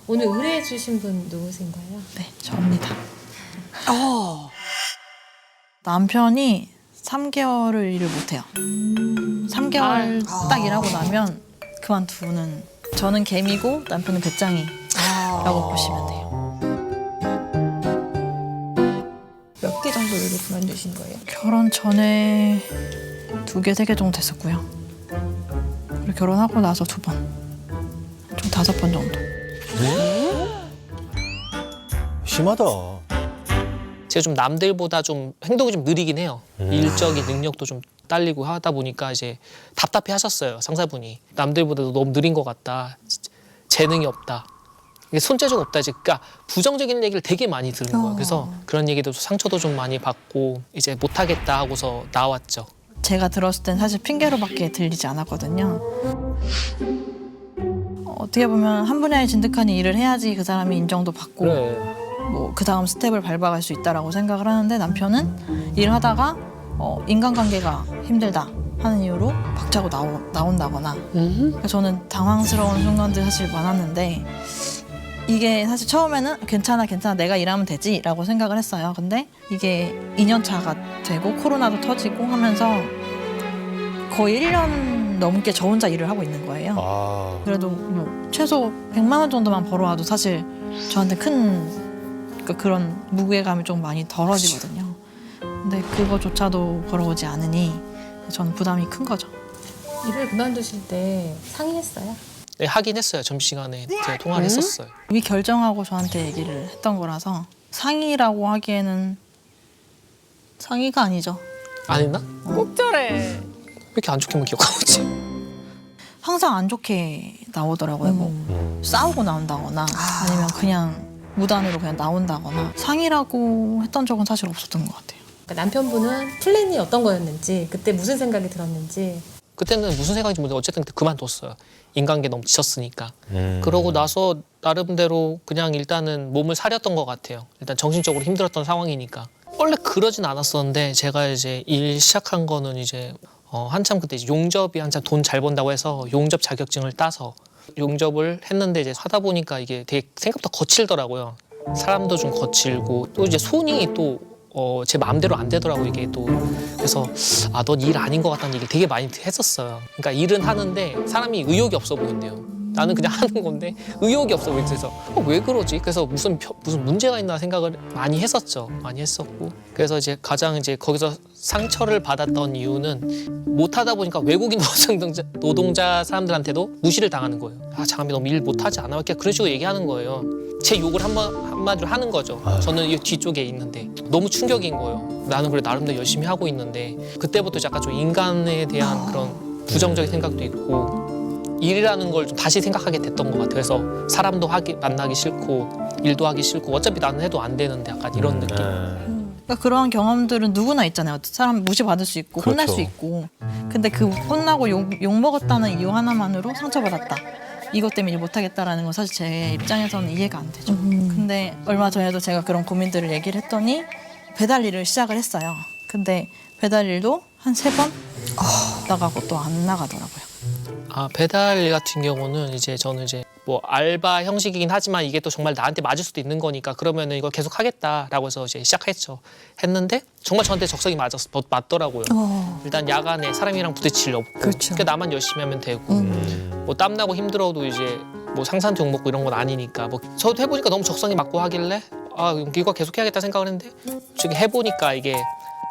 오늘 의뢰해 주신 분 누구신가요? 네, 저입니다. 남편이 3개월을 일을 못해요. 3개월 딱 일하고 나면 그만두는. 저는 개미고 남편은 배짱이라고 보시면 돼요. 몇 개 정도 일을 그만두신 거예요? 결혼 전에 2개, 3개 정도 됐었고요. 그리고 결혼하고 나서 2번. 총 5번 정도. 심하다. 제가 좀 남들보다 좀 행동이 좀 느리긴 해요. 일적인 능력도 좀 딸리고 하다 보니까 이제 답답해 하셨어요, 상사분이. 남들보다도 너무 느린 것 같다. 재능이 없다. 이게 손재주가 없다. 이제 그러니까 부정적인 얘기를 되게 많이 들은 거예요. 그래서 그런 얘기도 상처도 좀 많이 받고 이제 못하겠다 하고서 나왔죠. 제가 들었을 땐 사실 핑계로밖에 들리지 않았거든요. 어떻게 보면 한 분야에 진득하니 일을 해야지 그 사람이 인정도 받고 뭐 그 다음 스텝을 밟아갈 수 있다라고 생각을 하는데, 남편은 일을 하다가 인간관계가 힘들다 하는 이유로 박차고 나온다거나. 그래서 저는 당황스러운 순간들이 사실 많았는데, 이게 사실 처음에는 괜찮아 내가 일하면 되지 라고 생각을 했어요. 근데 이게 2년 차가 되고 코로나도 터지고 하면서 거의 1년 넘게 저 혼자 일을 하고 있는 거예요. 그래도 뭐 최소 100만 원 정도만 벌어와도 사실 저한테 큰 그런 무게감이 좀 많이 덜어지거든요. 근데 그거조차도 벌어오지 않으니 저는 부담이 큰 거죠. 일을 그만두실 때 상의했어요? 네, 하긴 했어요. 점심시간에 제가 통화를 했었어요. 이미 결정하고 저한테 얘기를 했던 거라서 상의라고 하기에는 상의가 아니죠. 안 했나? 꼭 저래. 왜 이렇게 안 좋게만 기억하고 있지? 항상 안 좋게 나오더라고요. 뭐 싸우고 나온다거나 아니면 그냥 무단으로 그냥 나온다거나. 상의라고 했던 적은 사실 없었던 것 같아요. 그러니까 남편분은 플랜이 어떤 거였는지, 그때 무슨 생각이 들었는지. 그때는 무슨 생각인지 모르겠는데 어쨌든 그만뒀어요. 인간관계 너무 지쳤으니까. 그러고 나서 나름대로 그냥 일단은 몸을 사렸던 것 같아요. 일단 정신적으로 힘들었던 상황이니까. 원래 그러진 않았었는데 제가 이제 일 시작한 거는 이제 한참 그때 이제 용접이 한참 돈 잘 번다고 해서 용접 자격증을 따서 용접을 했는데, 이제 하다 보니까 이게 되게 생각보다 거칠더라고요. 사람도 좀 거칠고 또 이제 손이 또 제 마음대로 안 되더라고 이게 또. 그래서 넌 일 아닌 것 같다는 얘기를 되게 많이 했었어요. 그러니까 일은 하는데 사람이 의욕이 없어 보인대요. 나는 그냥 하는 건데 의욕이 없어 보여서 왜 그러지? 그래서 무슨 문제가 있나 생각을 많이 했었죠. 많이 했었고. 그래서 이제 가장 이제 거기서 상처를 받았던 이유는 못하다 보니까 외국인 노동자 사람들한테도 무시를 당하는 거예요. 장함이 너무 일 못하지 않아? 이렇게 그런 식으로 얘기하는 거예요. 제 욕을 한마디로 하는 거죠. 저는 이 뒤쪽에 있는데 너무 충격인 거예요. 나는 그래 나름대로 열심히 하고 있는데. 그때부터 약간 좀 인간에 대한 그런 부정적인 생각도 있고 일이라는 걸 좀 다시 생각하게 됐던 것 같아요. 그래서 사람도 만나기 싫고 일도 하기 싫고 어차피 나는 해도 안 되는데 약간 이런 느낌. 그러니까 그런 경험들은 누구나 있잖아요. 사람 무시받을 수 있고 혼날 수 있고. 근데 그 혼나고 욕 먹었다는 이유 하나만으로 상처받았다. 이것 때문에 일 못하겠다라는 건 사실 제 입장에서는 이해가 안 되죠. 근데 얼마 전에도 제가 그런 고민들을 얘기를 했더니 배달 일을 시작을 했어요. 근데 배달 일도 한 3번 나가고 또 안 나가더라고요. 배달 일 같은 경우는 이제 저는 이제 뭐 알바 형식이긴 하지만 이게 또 정말 나한테 맞을 수도 있는 거니까 그러면은 이걸 계속 하겠다라고 해서 이제 시작했죠. 했는데 정말 저한테 적성이 맞더라고요. 일단 야간에 사람이랑 부딪힐 일 없고, 그러니까 나만 열심히 하면 되고, 뭐 땀나고 힘들어도 이제 뭐 상사한테 욕먹고 이런 건 아니니까. 뭐 저도 해보니까 너무 적성이 맞고 하길래 이거 계속 해야겠다 생각을 했는데, 지금 해보니까 이게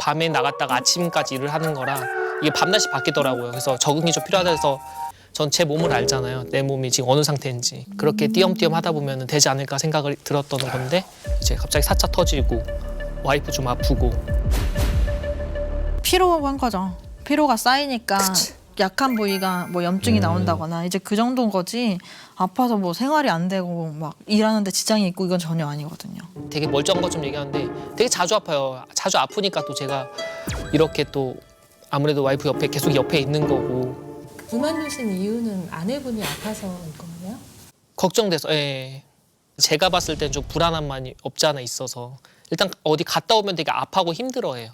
밤에 나갔다가 아침까지 일을 하는 거라 이게 밤낮이 바뀌더라고요. 그래서 적응이 좀 필요하다 해서 전 제 몸을 알잖아요. 내 몸이 지금 어느 상태인지. 그렇게 띄엄띄엄 하다 보면 되지 않을까 생각을 들었던 건데, 이제 갑자기 사차 터지고 와이프 좀 아프고. 피로한 거죠. 피로가 쌓이니까 약한 부위가 뭐 염증이 나온다거나 이제 그 정도인 거지, 아파서 뭐 생활이 안 되고 막 일하는데 지장이 있고 이건 전혀 아니거든요. 되게 멀쩡한 것 좀 얘기하는데 되게 자주 아파요. 자주 아프니까 또 제가 이렇게 또 아무래도 와이프 계속 옆에 있는 거고. 그만두신 이유는 아내분이 아파서인 거예요? 걱정돼서. 예. 제가 봤을 땐 좀 불안한 마음이 없지 않아 있어서 일단 어디 갔다 오면 되게 아파하고 힘들어해요.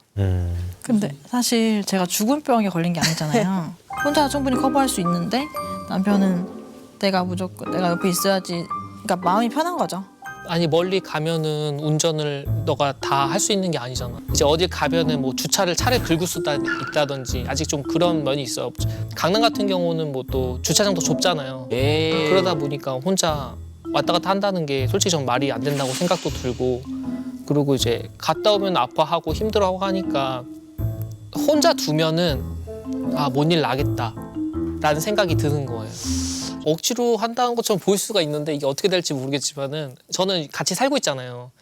근데 사실 제가 죽은 병에 걸린 게 아니잖아요. 혼자 충분히 커버할 수 있는데 남편은 내가 옆에 있어야지 그러니까 마음이 편한 거죠. 아니 멀리 가면은 운전을 너가 다 할 수 있는 게 아니잖아. 이제 어딜 가면은 뭐 주차를 차를 긁을 수 있다든지 아직 좀 그런 면이 있어. 강남 같은 경우는 뭐 또 주차장도 좁잖아요. 그러다 보니까 혼자 왔다 갔다 한다는 게 솔직히 전 말이 안 된다고 생각도 들고, 그리고 이제 갔다 오면 아파하고 힘들어하고 하니까 혼자 두면은 아, 뭔 일 나겠다라는 생각이 드는 거예요. 억지로 한다는 것처럼 보일 수가 있는데 이게 어떻게 될지 모르겠지만은 저는 같이 살고 있잖아요.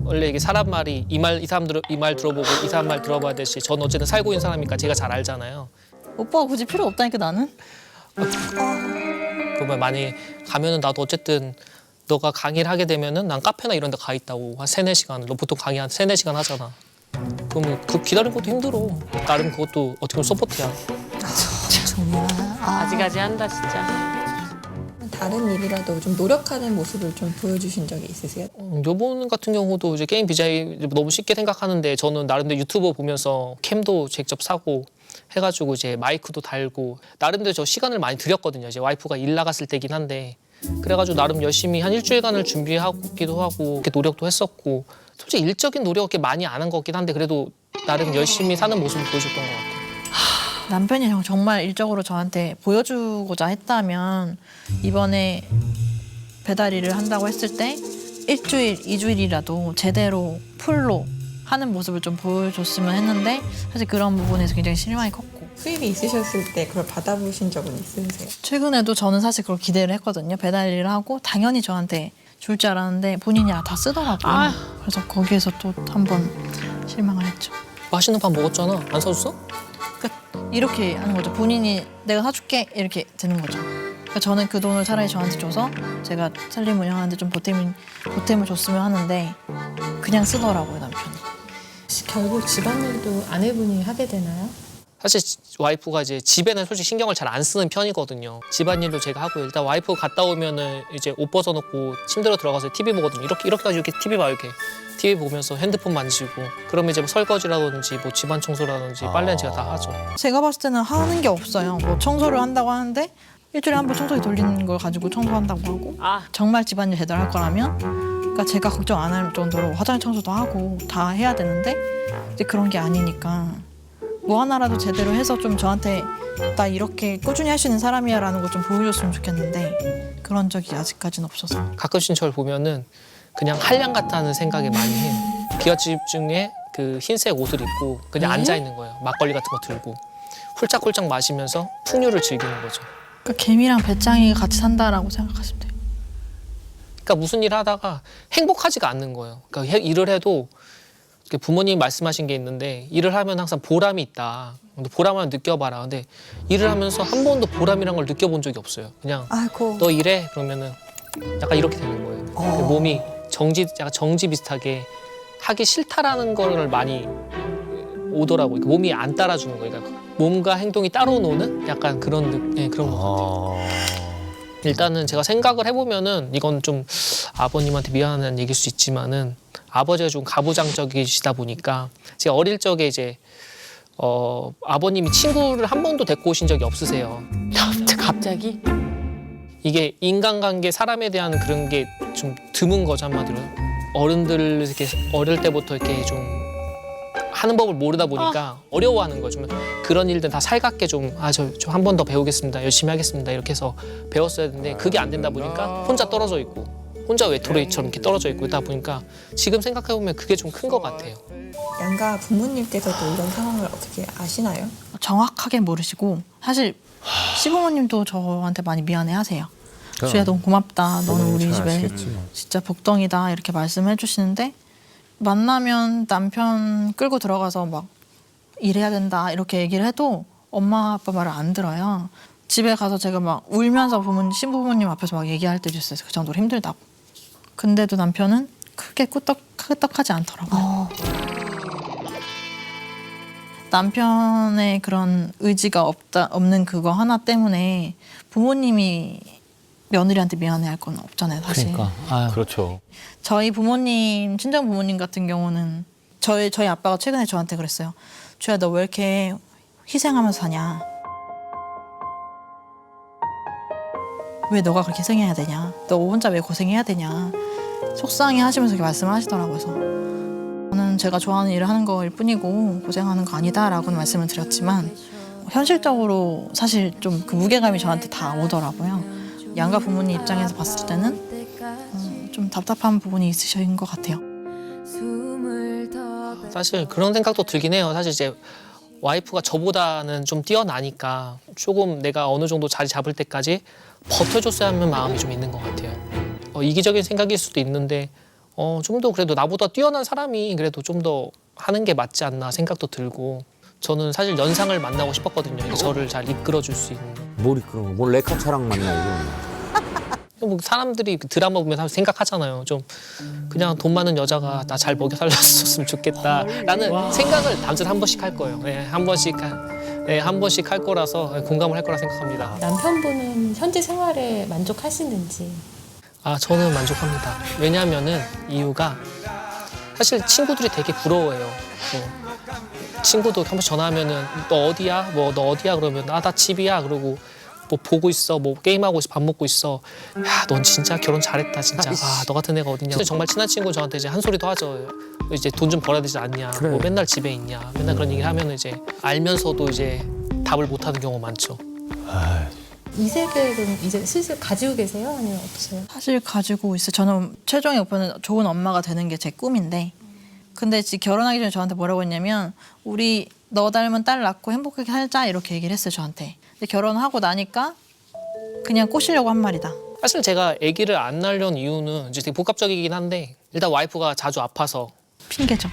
원래 이게 사람 말이 이 사람 이 말 들어보고 이 사람 말 들어봐야 되시. 저는 어쨌든 살고 있는 사람이니까 제가 잘 알잖아요. 오빠가 굳이 필요 없다니까 나는. 그러면 만약에 가면은 나도 어쨌든 너가 강의를 하게 되면은 난 카페나 이런 데 가 있다고 한 3-4시간. 너 보통 강의 한 3-4시간 하잖아. 그러면 그 기다리는 것도 힘들어. 나름 그것도 어떻게 보면 서포트야. 아직까지 한다 진짜. 다른 일이라도 좀 노력하는 모습을 좀 보여주신 적이 있으세요? 요번 같은 경우도 이제 게임 디자인 너무 쉽게 생각하는데 저는 나름대로 유튜버 보면서 캠도 직접 사고 해가지고 이제 마이크도 달고 나름대로 저 시간을 많이 들였거든요. 이제 와이프가 일 나갔을 때긴 한데 그래가지고 나름 열심히 한 일주일간을 준비하기도 하고 이렇게 노력도 했었고 솔직히 일적인 노력 이렇게 많이 안 한 것 같긴 한데 그래도 나름 열심히 사는 모습을 보여줬던 것 같아요. 남편이 정말 일적으로 저한테 보여주고자 했다면 이번에 배달 일을 한다고 했을 때 일주일, 2주일이라도 제대로 풀로 하는 모습을 좀 보여줬으면 했는데 사실 그런 부분에서 굉장히 실망이 컸고 수입이 있으셨을 때 그걸 받아보신 적은 있으세요? 최근에도 저는 사실 그걸 기대를 했거든요. 배달 일을 하고 당연히 저한테 줄 줄 알았는데 본인이 다 쓰더라고요. 그래서 거기에서 또 한 번 실망을 했죠. 맛있는 밥 먹었잖아. 안 사줬어? 이렇게 하는 거죠. 본인이 내가 사줄게 이렇게 되는 거죠. 그러니까 저는 그 돈을 차라리 저한테 줘서 제가 살림 운영하는데 좀 보탬을 줬으면 하는데 그냥 쓰더라고요 남편이. 결국 집안일도 아내분이 하게 되나요? 사실 와이프가 이제 집에는 솔직히 신경을 잘 안 쓰는 편이거든요. 집안일도 제가 하고요. 일단 와이프 갔다 오면은 이제 옷 벗어놓고 침대로 들어가서 TV 보거든요. 이렇게까지 이렇게 TV 봐요. 이렇게 TV 보면서 핸드폰 만지고 그러면 이제 뭐 설거지라든지 뭐 집안 청소라든지 빨래는 제가 다 하죠. 제가 봤을 때는 하는 게 없어요. 뭐 청소를 한다고 하는데 일주일에 한 번 청소기 돌리는 걸 가지고 청소한다고 하고 정말 집안일 제대로 할 거라면 그러니까 제가 걱정 안 할 정도로 화장 청소도 하고 다 해야 되는데 이제 그런 게 아니니까 뭐 하나라도 제대로 해서 좀 저한테 나 이렇게 꾸준히 할 수 있는 사람이야 라는 걸 좀 보여줬으면 좋겠는데 그런 적이 아직까지는 없어서. 가끔씩 저를 보면은 그냥 한량 같다는 생각이 많이 해요. 비어집 중에 그 흰색 옷을 입고 그냥 앉아 있는 거예요. 막걸리 같은 거 들고 훌짝훌짝 마시면서 풍류를 즐기는 거죠. 그러니까 개미랑 배짱이가 같이 산다라고 생각하시면 돼요. 그러니까 무슨 일을 하다가 행복하지가 않는 거예요. 그러니까 일을 해도 부모님이 말씀하신 게 있는데 일을 하면 항상 보람이 있다. 근데 보람을 느껴봐라. 근데 일을 하면서 한 번도 보람이란 걸 느껴본 적이 없어요. 그냥 아이고. 너 일해 그러면은 약간 이렇게 되는 거예요. 몸이 약간 정지 비슷하게 하기 싫다라는 걸 많이 오더라고요. 몸이 안 따라주는 거예요. 그러니까 몸과 행동이 따로 노는 약간 그런 그런 것 같아요. 일단은 제가 생각을 해보면은 이건 좀 아버님한테 미안한 얘기일 수 있지만은 아버지가 좀 가부장적이시다 보니까 제가 어릴 적에 이제 아버님이 친구를 한 번도 데리고 오신 적이 없으세요. 갑자기? 이게 인간관계 사람에 대한 그런 게 좀 드문 거죠 한마디로. 어른들 이렇게 어릴 때부터 이렇게 좀 하는 법을 모르다 보니까 어려워하는 거죠. 그런 일들 다 살갑게 좀 저 한 번 더 배우겠습니다. 열심히 하겠습니다. 이렇게 해서 배웠어야 되는데 그게 안 된다 보니까 혼자 떨어져 있고 혼자 외톨이처럼 이렇게 떨어져 있고 있다 보니까 지금 생각해 보면 그게 좀 큰 것 같아요. 양가 부모님께서도 이런 상황을 어떻게 아시나요? 정확하게 모르시고 사실 시부모님도 저한테 많이 미안해하세요. 주야 너무 고맙다. 너는 우리 집에 진짜 복덩이다 이렇게 말씀해 주시는데 만나면 남편 끌고 들어가서 막 일해야 된다 이렇게 얘기를 해도 엄마 아빠 말을 안 들어요. 집에 가서 제가 막 울면서 신부모님 앞에서 막 얘기할 때도 있어요. 그 정도로 힘들다고. 근데도 남편은 크게 끄떡하지 않더라고요. 남편의 그런 의지가 없는 그거 하나 때문에 부모님이 며느리한테 미안해할 건 없잖아요, 사실. 그러니까. 그렇죠. 저희 부모님, 친정 부모님 같은 경우는 저희 아빠가 최근에 저한테 그랬어요. 주야 너 왜 이렇게 희생하면서 사냐? 왜 너가 그렇게 고생해야 되냐, 너 혼자 왜 고생해야 되냐 속상해 하시면서 이렇게 말씀을 하시더라고요. 그래서 저는 제가 좋아하는 일을 하는 거일 뿐이고 고생하는 거 아니다라고는 말씀을 드렸지만 현실적으로 사실 좀 그 무게감이 저한테 다 오더라고요. 양가 부모님 입장에서 봤을 때는 좀 답답한 부분이 있으신 것 같아요. 사실 그런 생각도 들긴 해요. 사실 이제 와이프가 저보다는 좀 뛰어나니까 조금 내가 어느 정도 자리 잡을 때까지 버텨줬어야 하는 마음이 좀 있는 것 같아요. 이기적인 생각일 수도 있는데 좀 더 그래도 나보다 뛰어난 사람이 그래도 좀 더 하는 게 맞지 않나 생각도 들고 저는 사실 연상을 만나고 싶었거든요. 저를 잘 이끌어줄 수 있는. 뭘 이끌어? 뭘 레카차랑 만나요? 뭐 사람들이 그 드라마 보면 생각하잖아요. 좀 그냥 돈 많은 여자가 나 잘 먹여 살렸으면 좋겠다라는 생각을 남자 한 번씩 할 거예요. 네, 한 번씩 할 거라서 공감을 할 거라 생각합니다. 남편분은 현재 생활에 만족하시는지. 아, 저는 만족합니다. 왜냐하면은 이유가 사실 친구들이 되게 부러워해요. 친구도 한 번씩 전화하면은 너 어디야? 뭐 너 어디야? 그러면 나 집이야. 그러고 뭐 보고 있어, 뭐 게임하고 있어, 밥 먹고 있어. 야, 넌 진짜 결혼 잘했다, 진짜. 아, 너 같은 애가 어딨냐. 정말 친한 친구 저한테 이제 한 소리도 하죠. 이제 돈 좀 벌어야 되지 않냐. 그래. 뭐 맨날 집에 있냐. 맨날 그런 얘기를 하면 이제 알면서도 이제 답을 못 하는 경우가 많죠. 이세 계획은 이제 슬슬 가지고 계세요? 아니면 없어요? 사실 가지고 있어요. 저는 최종의 목표는 좋은 엄마가 되는 게 제 꿈인데 근데 지금 결혼하기 전에 저한테 뭐라고 했냐면 우리 너 닮은 딸 낳고 행복하게 살자 이렇게 얘기를 했어요 저한테. 근데 결혼하고 나니까 그냥 꼬시려고 한 말이다. 사실 제가 아기를 안 낳으려는 이유는 이제 되게 복합적이긴 한데 일단 와이프가 자주 아파서 핑계죠.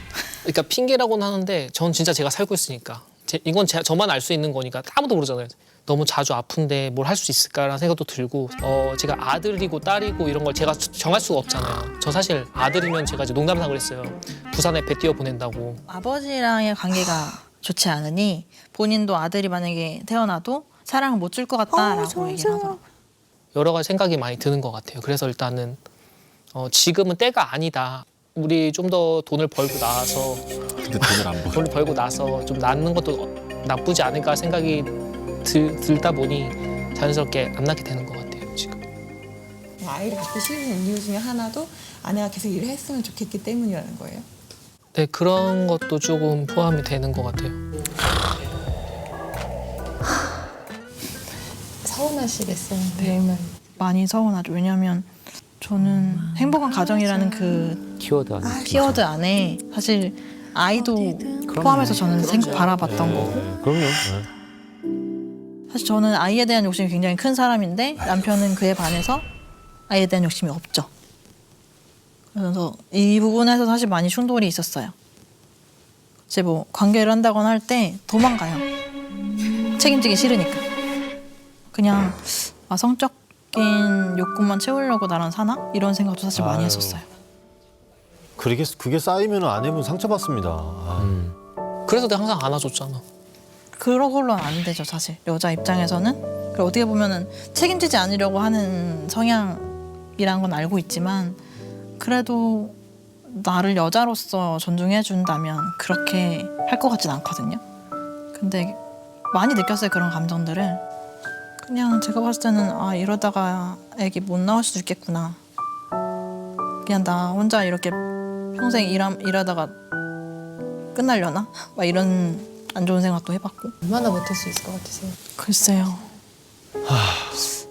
그러니까 핑계라고는 하는데 전 진짜 제가 살고 있으니까 이건 저만 알 수 있는 거니까 아무도 모르잖아요. 너무 자주 아픈데 뭘 할 수 있을까라는 생각도 들고 제가 아들이고 딸이고 이런 걸 제가 정할 수가 없잖아요. 저 사실 아들이면 제가 이제 농담삼아 그랬어요. 부산에 배 띄워 보낸다고. 아버지랑의 관계가 좋지 않으니 본인도 아들이 만약에 태어나도 사랑을 못 줄 것 같다라고 얘기를 하더라고요. 여러 가지 생각이 많이 드는 것 같아요. 그래서 일단은 지금은 때가 아니다. 우리 좀 더 돈을 벌고 나서 근데 돈을 안 벌어. 돈을 벌고 나서 좀 낳는 것도 나쁘지 않을까 생각이 들다 보니 자연스럽게 안 낳게 되는 것 같아요 지금. 아이를 갖기 싫은 이유 중에 하나도 아내가 계속 일을 했으면 좋겠기 때문이라는 거예요. 네, 그런 것도 조금 포함이 되는 것 같아요. 서운하시겠어요. 매일매일. 많이 서운하죠. 왜냐하면 저는 행복한 가정이라는 그 키워드 안에. 키워드 안에 사실 아이도 포함해서 저는 바라봤던 거고 그럼요. 사실 저는 아이에 대한 욕심이 굉장히 큰 사람인데 남편은 그에 반해서 아이에 대한 욕심이 없죠. 그래서 이 부분에서 사실 많이 충돌이 있었어요. 이제 뭐 관계를 한다거나 할 때 도망가요. 책임지기 싫으니까. 그냥 성적인 욕구만 채우려고 나랑 사나? 이런 생각도 사실 많이 아유. 했었어요. 그게 쌓이면 아내분 상처받습니다. 그래서 내가 항상 안아줬잖아. 그런 걸로는 안 되죠, 사실. 여자 입장에서는. 그리고 어떻게 보면은 책임지지 않으려고 하는 성향이란 건 알고 있지만 그래도 나를 여자로서 존중해 준다면 그렇게 할 것 같진 않거든요. 근데 많이 느꼈어요, 그런 감정들을. 그냥 제가 봤을 때는 이러다가 애기 못 나올 수도 있겠구나. 그냥 나 혼자 이렇게 평생 일하다가 끝날려나? 막 이런 안 좋은 생각도 해봤고. 얼마나 버틸 수 있을 것 같으세요? 글쎄요.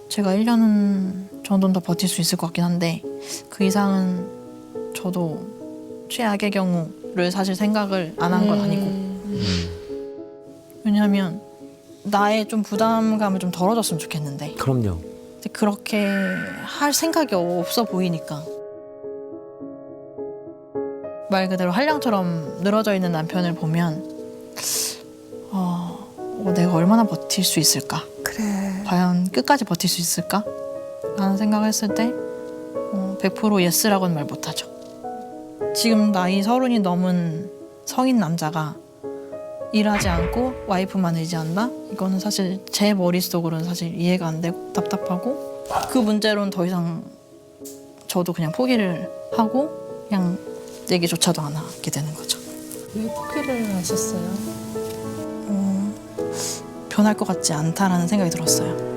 제가 1년 정도는 더 버틸 수 있을 것 같긴 한데 그 이상은 저도 최악의 경우를 사실 생각을 안 한 건 아니고. 왜냐하면 나의 좀 부담감을 좀 덜어줬으면 좋겠는데 그럼요. 근데 그렇게 할 생각이 없어 보이니까. 말 그대로 한량처럼 늘어져 있는 남편을 보면 내가 얼마나 버틸 수 있을까? 그래. 과연 끝까지 버틸 수 있을까? 라는 생각을 했을 때 100% 예스라고는 말 못하죠. 지금 나이 30이 넘은 성인 남자가 일하지 않고 와이프만 의지한다? 이거는 사실 제 머릿속으로는 사실 이해가 안 되고 답답하고 그 문제로는 더 이상 저도 그냥 포기를 하고 그냥 얘기조차도 안 하게 되는 거죠. 왜 포기를 하셨어요? 변할 것 같지 않다라는 생각이 들었어요.